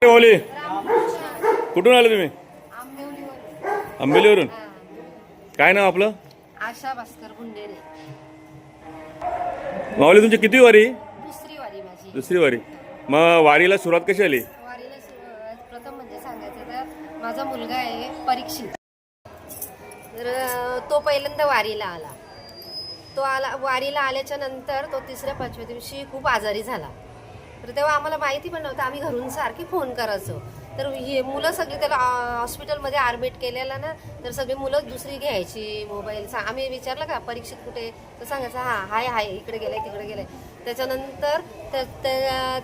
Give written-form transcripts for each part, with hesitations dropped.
ओली कुठून आले तुम्ही? आंबेलीवरून. काय नाव आपलं? आशा भास्कर गुंडेरे. माऊली तुमची किती वारी? दुसरी वारी माझी. दुसरी वारी. मग वारीला सुरुवात कशी आली? वारीला प्रथम म्हणजे सांगायचं तर माझा मुलगा आहे परीक्षित. तर तो पहिल्यांदा वारीला आला. वारीला आल्याच्या नंतर तो 3-5व्या दिवशी खूप आजारी झाला. तर तेव्हा आम्हाला माहिती पण नव्हतं. आम्ही घरून सारखी फोन करायचो. तर ही मुलं सगळी त्याला हॉस्पिटलमध्ये ॲडमिट केलेला ना, तर सगळी मुलं दुसरी घ्यायची मोबाईल. आम्ही विचारलं का परीक्षित कुठे, तर सांगायचं हाय हाय इकडे गेलाय तिकडे गेलाय. त्याच्यानंतर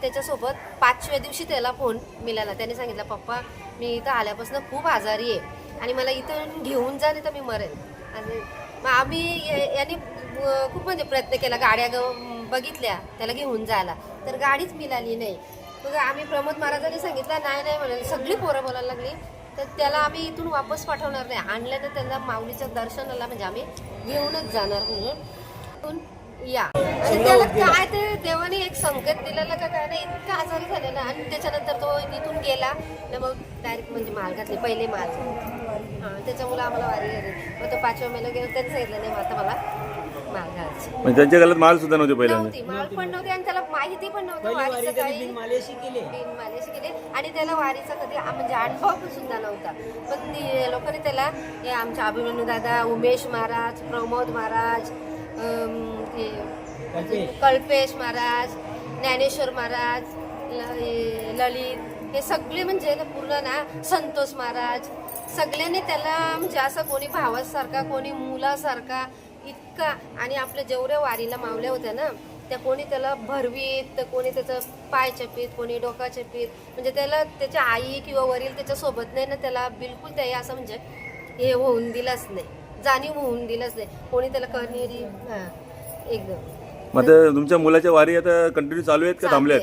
त्याच्यासोबत 5व्या दिवशी त्याला फोन मिळाला. त्याने सांगितलं पप्पा मी इथं आल्यापासून खूप आजारी आहे आणि मला इथं घेऊन जा नाही तर मी मरेल. आणि मग आम्ही यांनी खूप म्हणजे प्रयत्न केला, गाड्या बघितल्या त्याला घेऊन जायला, तर गाडीच मिळाली नाही. मग आम्ही प्रमोद महाराजांनी सांगितलं नाही म्हणाले. सगळी पोरं बोलायला लागली. तर त्याला आम्ही इथून वापस पाठवणार नाही, आणल्यानं त्याला माऊलीच्या दर्शनाला म्हणजे आम्ही घेऊनच जाणार म्हणून या. आणि त्याला काय ते देवाने एक संकेत दिलेला का काय नाही, इतका आजारी झालेला. आणि त्याच्यानंतर तो इथून गेला ना, मग डायरेक्ट म्हणजे माल घातले पहिले माल. त्याच्यामुळे आम्हाला वारी झाली. मग तो 5व्या महिन्यात गेला. त्यांनी सांगितलं नाही आता मला माल घालायची. म्हणजे त्यांच्या गळ्यात माल सुद्धा नव्हते पहिल्यांदा. माल पण नव्हते आणि त्याला माहिती पण नव्हतं वारीचं काही. बिनमालेशी केले आणि त्याला वारीचा कधी म्हणजे अनुभव सुद्धा नव्हता. पण लोकांनी त्याला हे आमच्या अभिमन्यू दादा, उमेश महाराज, प्रमोद महाराज, कल्पेश महाराज, ज्ञानेश्वर महाराज, ललित, हे सगळे म्हणजे पूर्ण ना, संतोष महाराज, सगळ्यांनी त्याला म्हणजे असं कोणी भावासारखा कोणी मुलासारखा इतका. आणि आपल्या जेवढ्या वारीला मावल्या होत्या ना, त्या कोणी त्याला भरवीत, तर कोणी त्याचं पाय चपीत, कोणी डोका चपीत. म्हणजे त्याला त्याच्या आई किंवा वरील त्याच्या सोबत नाही ना, त्याला बिलकुल ते असं म्हणजे हे होऊन दिलंच नाही, जाणीव होऊन दिलंच नाही. कोणी त्याला कणेरी एकदम. मग तुमच्या मुलाच्या वारी आता कंटिन्यू चालू आहेत का थांबल्यात?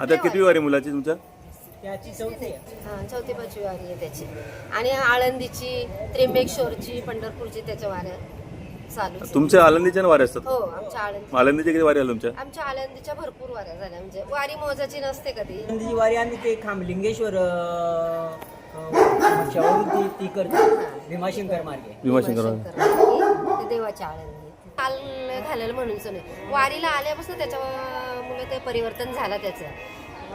आता किती वारी मुलाची तुमच्या? चौथी 5वी वारी आहे त्याची. आणि आळंदीची, त्र्यंबकेश्वरची, पंढरपूरची त्याच्या वाऱ्या चालू. तुमच्या आळंदीच्या वाऱ्या असतात? हो, आमच्या आळंदीच्या किती वारी आल्या तुमच्या? आमच्या आळंदीच्या भरपूर वाऱ्या झाल्या. म्हणजे वारी मोजाची नसते कधी. आळंदीची वारी आम्ही ते खामलिंगेश्वर ती करतो भीमाशंकर मार्गे. भीमाशंकर देवाच्या आळंदी काल घालायला म्हणूनच नाही. वारीला आल्यापासून त्याच्यामुळे ते परिवर्तन झालं त्याचं.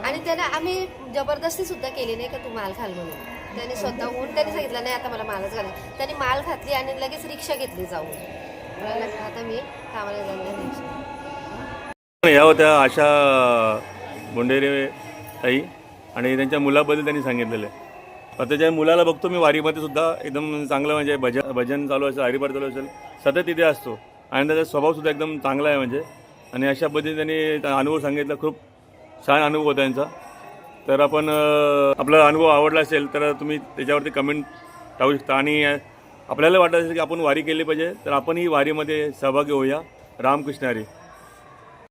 आणि त्याला आम्ही जबरदस्ती सुद्धा केली नाही का तू माल घाल म्हणून. त्याने स्वतःहून त्याने सांगितलं नाही आता मला मालच घाला. त्याने माल घातली आणि लगेच रिक्षा घेतली जाऊन. आता मी कामाला जाणार रिक्षा. या होत्या आशा गुंडेरे ताई आणि त्यांच्या मुलाबद्दल त्यांनी सांगितलेलं आहे. त्याच्या मुलाला बघतो मी वारीमध्ये सुद्धा एकदम चांगलं म्हणजे भजन चालू असेल, हरिपाठ चालू असेल, सतत तिथे असतो आणि त्याचा स्वभावसुद्धा एकदम चांगला आहे म्हणजे. आणि अशा पद्धतीने त्यांनी अनुभव सांगितला. खूप छान अनुभव होता त्यांचा. तर आपण आपला अनुभव आवडला असेल तर तुम्ही त्याच्यावरती कमेंट टाकू शकता. आणि आपल्याला वाटत असेल की आपण वारी केली पाहिजे तर आपणही वारीमध्ये सहभागी होऊया. रामकृष्ण हरी.